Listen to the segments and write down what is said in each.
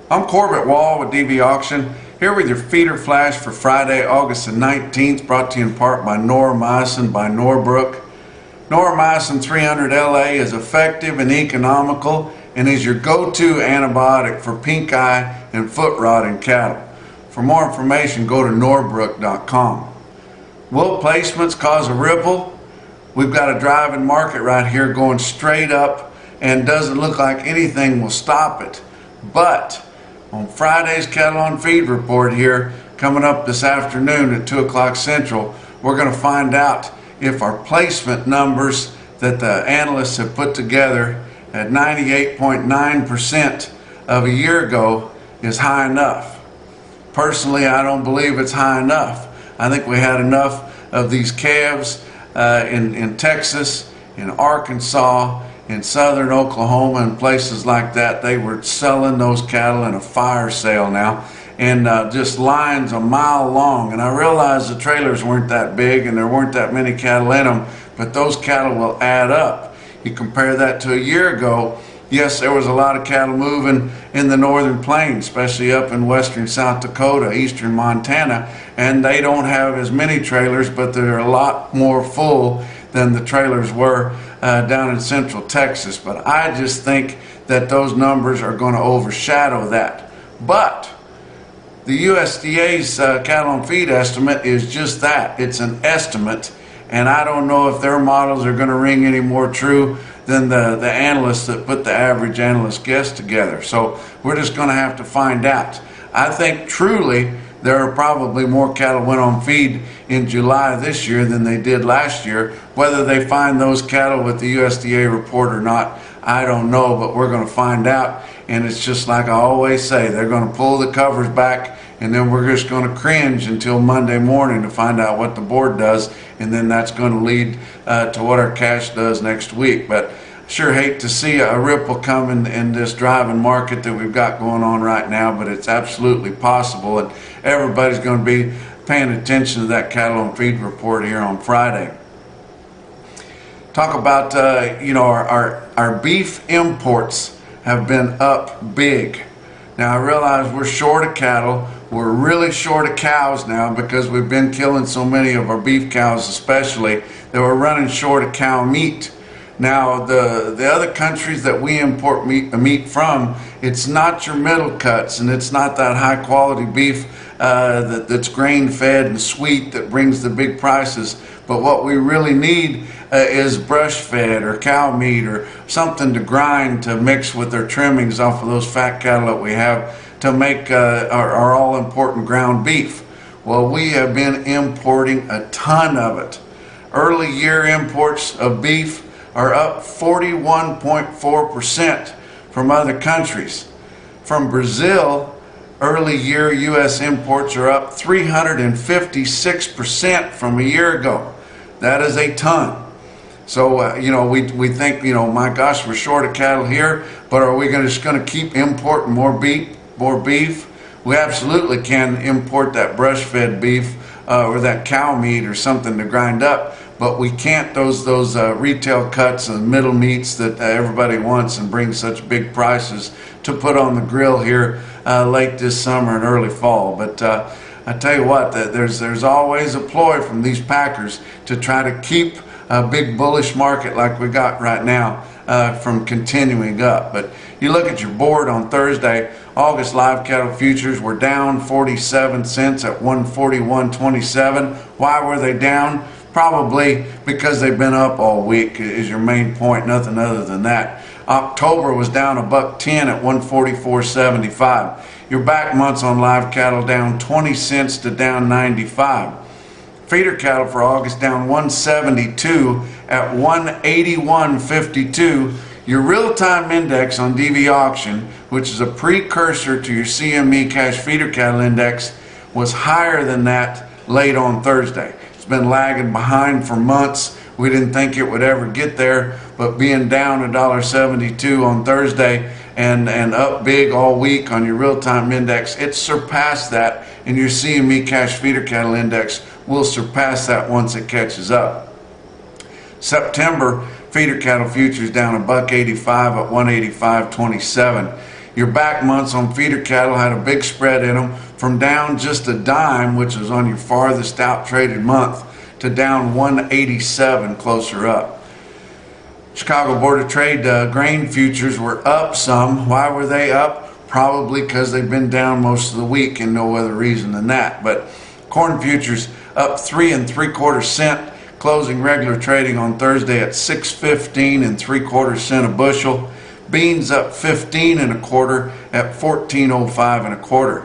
I'm Corbett Wall with DV Auction, here with your feeder flash for Friday, August the 19th, brought to you in part by Noromycin by Norbrook. Noromycin 300 LA is effective and economical and is your go-to antibiotic for pink eye and foot rot in cattle. For more information, go to norbrook.com. Will placements cause a ripple? We've got a driving market right here going straight up and doesn't look like anything will stop it. But on Friday's Cattle on Feed report here, coming up this afternoon at 2 o'clock Central, we're going to find out if our placement numbers that the analysts have put together at 98.9% of a year ago is high enough. Personally, I don't believe it's high enough. I think we had enough of these calves in Texas, in Arkansas, in southern Oklahoma and places like that. They were selling those cattle in a fire sale now, and just lines a mile long. And I realized the trailers weren't that big and there weren't that many cattle in them, but those cattle will add up. You compare that to a year ago, yes, there was a lot of cattle moving in the northern plains, especially up in western South Dakota, eastern Montana, and they don't have as many trailers, but they're a lot more full than the trailers were down in central Texas. But I just think that those numbers are going to overshadow that. But the USDA's cattle on feed estimate is just that. It's an estimate, and I don't know if their models are going to ring any more true than the analysts that put the average analyst guess together. So we're just going to have to find out. I think truly there are probably more cattle went on feed in July this year than they did last year. Whether they find those cattle with the USDA report or not, I don't know, but we're going to find out. And it's just like I always say, they're going to pull the covers back, and then we're just going to cringe until Monday morning to find out what the board does, and then that's going to lead to what our cash does next week. But sure hate to see a ripple coming in this driving market that we've got going on right now, but it's absolutely possible, and everybody's going to be paying attention to that cattle on feed report here on Friday. Talk about our beef imports have been up big. Now I realize we're short of cattle. We're really short of cows now because we've been killing so many of our beef cows, especially, that we're running short of cow meat. Now the other countries that we import meat from, it's not your middle cuts, and it's not that high quality beef that's grain fed and sweet that brings the big prices. But what we really need is brush fed or cow meat or something to grind to mix with their trimmings off of those fat cattle that we have to make our all important ground beef. Well, we have been importing a ton of it. Early year imports of beef are up 41.4% from other countries. From Brazil, early year U.S. imports are up 356% from a year ago. That is a ton. So, we think, my gosh, we're short of cattle here, but are we just going to keep importing more beef? We absolutely can import that brush-fed beef or that cow meat or something to grind up, but we can't those retail cuts and middle meats that everybody wants and bring such big prices to put on the grill here late this summer and early fall. But I tell you what, there's always a ploy from these packers to try to keep a big bullish market like we got right now from continuing up. But you look at your board on Thursday, August live cattle futures were down 47 cents at 141.27. Why were they down? Probably because they've been up all week is your main point, nothing other than that. October was down $1.10 at 144.75. Your back months on live cattle down 20 cents to down 95. Feeder cattle for August down 172 at 181.52. Your real-time index on DV Auction, which is a precursor to your CME cash feeder cattle index, was higher than that late on Thursday. It's been lagging behind for months. We didn't think it would ever get there, but being down $1.72 on Thursday and up big all week on your real-time index, it surpassed that, and your CME cash feeder cattle index will surpass that once it catches up. September feeder cattle futures down $1.85 at 185.27. Your back months on feeder cattle had a big spread in them, from down just a dime, which is on your farthest out traded month, to down 187 closer up. Chicago Board of Trade grain futures were up some. Why were they up? Probably because they've been down most of the week, and no other reason than that. But corn futures up 3 3/4 cents, closing regular trading on Thursday at 6.15 3/4 cents a bushel. Beans up 15 1/4 at 14.05 1/4.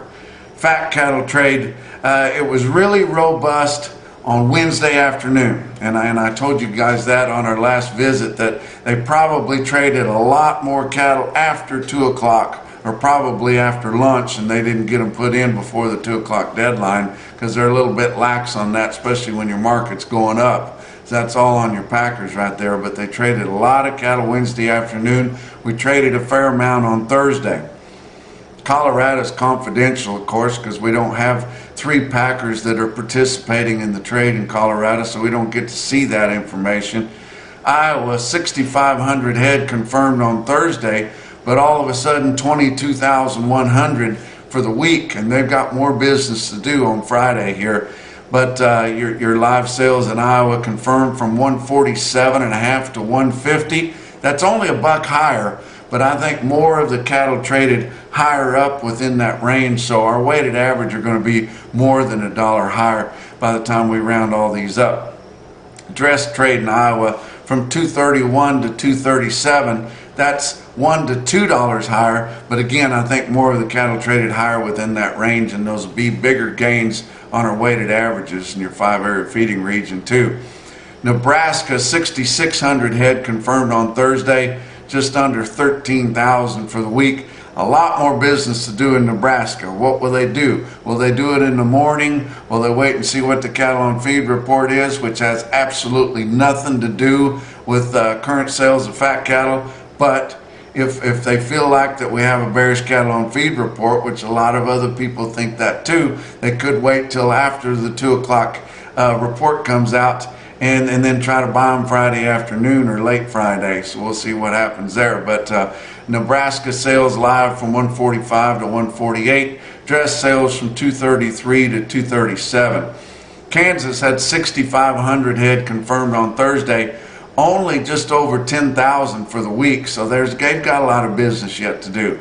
Fat cattle trade, it was really robust on Wednesday afternoon, and I told you guys that on our last visit, that they probably traded a lot more cattle after 2 o'clock, or probably after lunch, and they didn't get them put in before the 2 o'clock deadline because they're a little bit lax on that, especially when your market's going up. So that's all on your packers right there. But they traded a lot of cattle Wednesday afternoon. We traded a fair amount on Thursday. Colorado's confidential, of course, because we don't have 3 packers that are participating in the trade in Colorado, so we don't get to see that information. Iowa, 6,500 head confirmed on Thursday, but all of a sudden 22,100 for the week, and they've got more business to do on Friday here. But your live sales in Iowa confirmed from 147.5 to 150. That's only a buck higher, but I think more of the cattle traded higher up within that range, so our weighted average are going to be more than $1 higher by the time we round all these up. Dress trade in Iowa from 231 to 237. That's $1 to $2 higher, but again, I think more of the cattle traded higher within that range, and those will be bigger gains on our weighted averages in your 5-area feeding region too. Nebraska, 6,600 head confirmed on Thursday, just under 13,000 for the week. A lot more business to do in Nebraska. What will they do? Will they do it in the morning? Will they wait and see what the cattle on feed report is, which has absolutely nothing to do with current sales of fat cattle? But if they feel like that we have a bearish cattle on feed report, which a lot of other people think that too, they could wait till after the 2 o'clock report comes out and then try to buy them Friday afternoon or late Friday. So we'll see what happens there. But Nebraska sales live from 145 to 148. Dress sales from 233 to 237. Kansas had 6,500 head confirmed on Thursday, only just over 10,000 for the week, so they've got a lot of business yet to do.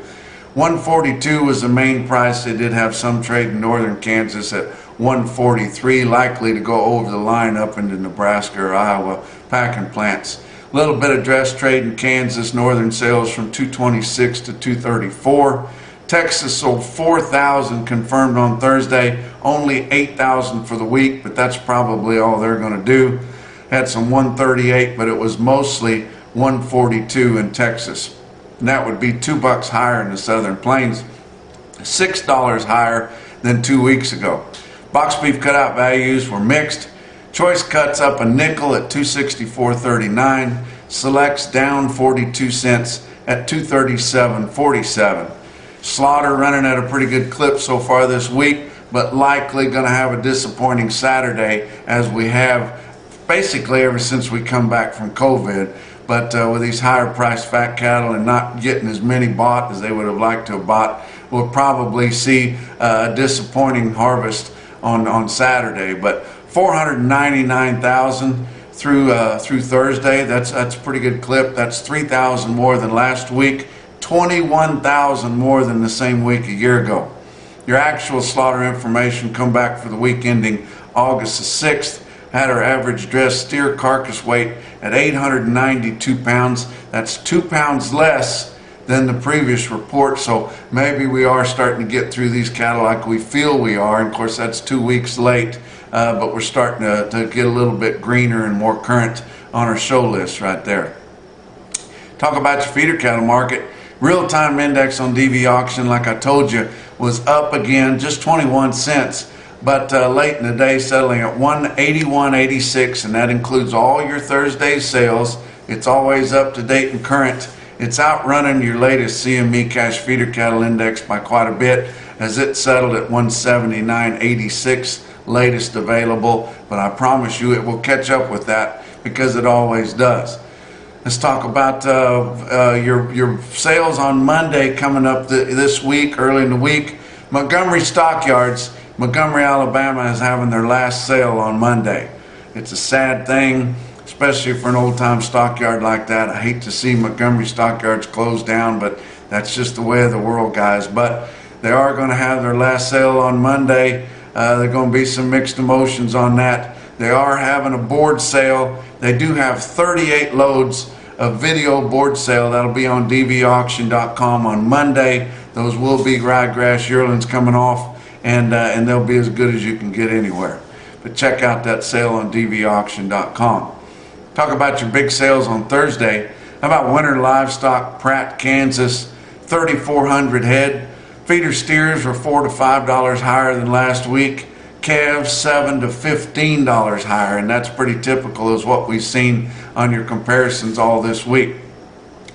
142 was the main price. They did have some trade in northern Kansas at 143, likely to go over the line up into Nebraska or Iowa packing plants. A little bit of dress trade in Kansas, northern sales from 226 to 234. Texas sold 4,000 confirmed on Thursday, only 8,000 for the week, but that's probably all they're going to do. Had some 138, but it was mostly 142 in Texas. And that would be $2 higher in the Southern Plains, $6 higher than 2 weeks ago. Box beef cutout values were mixed. Choice cuts up a nickel at 264.39. Selects down 42 cents at 237.47. Slaughter running at a pretty good clip so far this week, but likely going to have a disappointing Saturday, as we have basically ever since we come back from COVID. But with these higher priced fat cattle and not getting as many bought as they would have liked to have bought, we'll probably see a disappointing harvest on Saturday. But 499,000 through Thursday, that's a pretty good clip. That's 3,000 more than last week, 21,000 more than the same week a year ago. Your actual slaughter information come back for the week ending August the 6th. Had our average dressed steer carcass weight at 892 pounds. That's 2 pounds less than the previous report, so maybe we are starting to get through these cattle like we feel we are. And of course, that's 2 weeks late, but we're starting to get a little bit greener and more current on our show list right there. Talk about your feeder cattle market. Real-time index on DV auction, like I told you, was up again, just 21 cents. But late in the day, settling at 181.86, and that includes all your Thursday sales. It's always up to date and current. It's outrunning your latest CME Cash Feeder Cattle Index by quite a bit, as it settled at 179.86, latest available. But I promise you it will catch up with that, because it always does. Let's talk about your sales on Monday coming up this week, early in the week. Montgomery Stockyards, Montgomery, Alabama is having their last sale on Monday. It's a sad thing, especially for an old-time stockyard like that. I hate to see Montgomery Stockyards close down, but that's just the way of the world, guys. But they are going to have their last sale on Monday. There are going to be some mixed emotions on that. They are having a board sale. They do have 38 loads of video board sale. That'll be on dvauction.com on Monday. Those will be ryegrass yearlings coming off, and they'll be as good as you can get anywhere. But check out that sale on dvauction.com. Talk about your big sales on Thursday. How about winter livestock, Pratt, Kansas, 3,400 head. Feeder steers were $4 to $5 higher than last week. Calves $7 to $15 higher, and that's pretty typical as what we've seen on your comparisons all this week.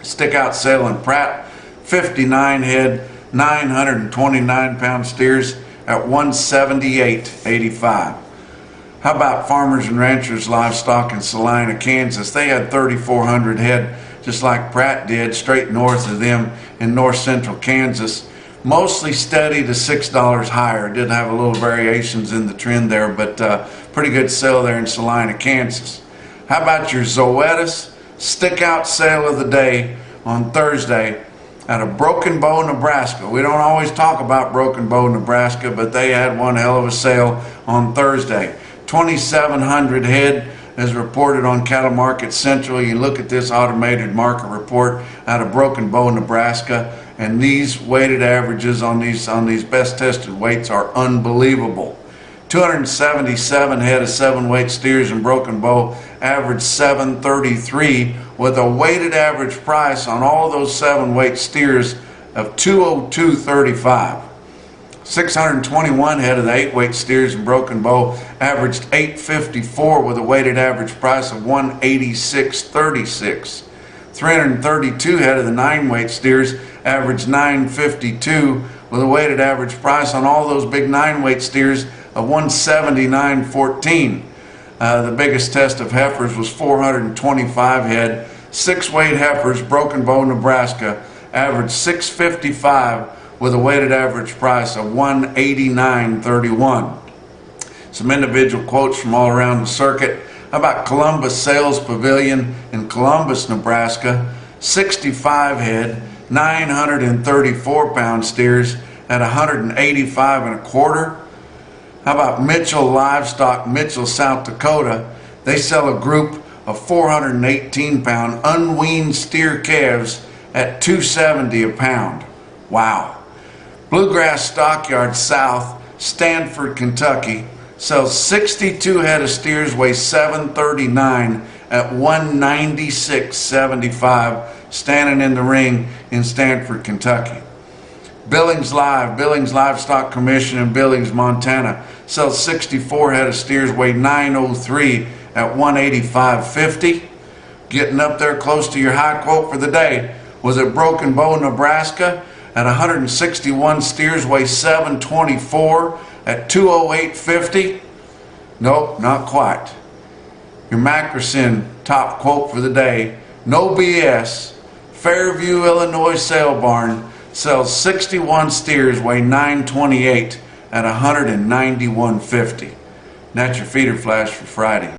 Stick out sale in Pratt, 59 head, 929 pound steers at $178.85. How about Farmers and Ranchers Livestock in Salina, Kansas? They had 3,400 head, just like Pratt did, straight north of them in north central Kansas. Mostly steady to $6 higher. Did have a little variations in the trend there, but pretty good sale there in Salina, Kansas. How about your Zoetis stick out sale of the day on Thursday out of Broken Bow, Nebraska? We don't always talk about Broken Bow, Nebraska, but they had one hell of a sale on Thursday. 2,700 head as reported on Cattle Market Central. You look at this automated market report out of Broken Bow, Nebraska, and these weighted averages on these best tested weights are unbelievable. 277 head of 7-weight steers in Broken Bow averaged 733 with a weighted average price on all those 7-weight steers of $202.35. 621 head of the 8-weight steers in Broken Bow averaged $854 with a weighted average price of $186.36. 332 head of the 9-weight steers averaged $952 with a weighted average price on all those big 9-weight steers of $179.14. The biggest test of heifers was 425 head. 6-weight heifers, Broken Bow, Nebraska, averaged $655 with a weighted average price of $189.31. Some individual quotes from all around the circuit. How about Columbus Sales Pavilion in Columbus, Nebraska? 65 head, 934 pound steers at $185.25. How about Mitchell Livestock, Mitchell, South Dakota? They sell a group of 418 pound unweaned steer calves at $270 a pound. Wow. Bluegrass Stockyard South, Stanford, Kentucky, sells 62 head of steers, weigh 739 at $196.75, standing in the ring in Stanford, Kentucky. Billings Live, Billings Livestock Commission in Billings, Montana, sells 64 head of steers, weigh 903 at $185.50. Getting up there close to your high quote for the day was at Broken Bow, Nebraska, at 161 steers, weigh 724 at $208.50. Nope, not quite. Your Mackerson top quote for the day, no BS, Fairview, Illinois Sale Barn, sells 61 steers, weigh 928 at $191.50. And that's your feeder flash for Friday.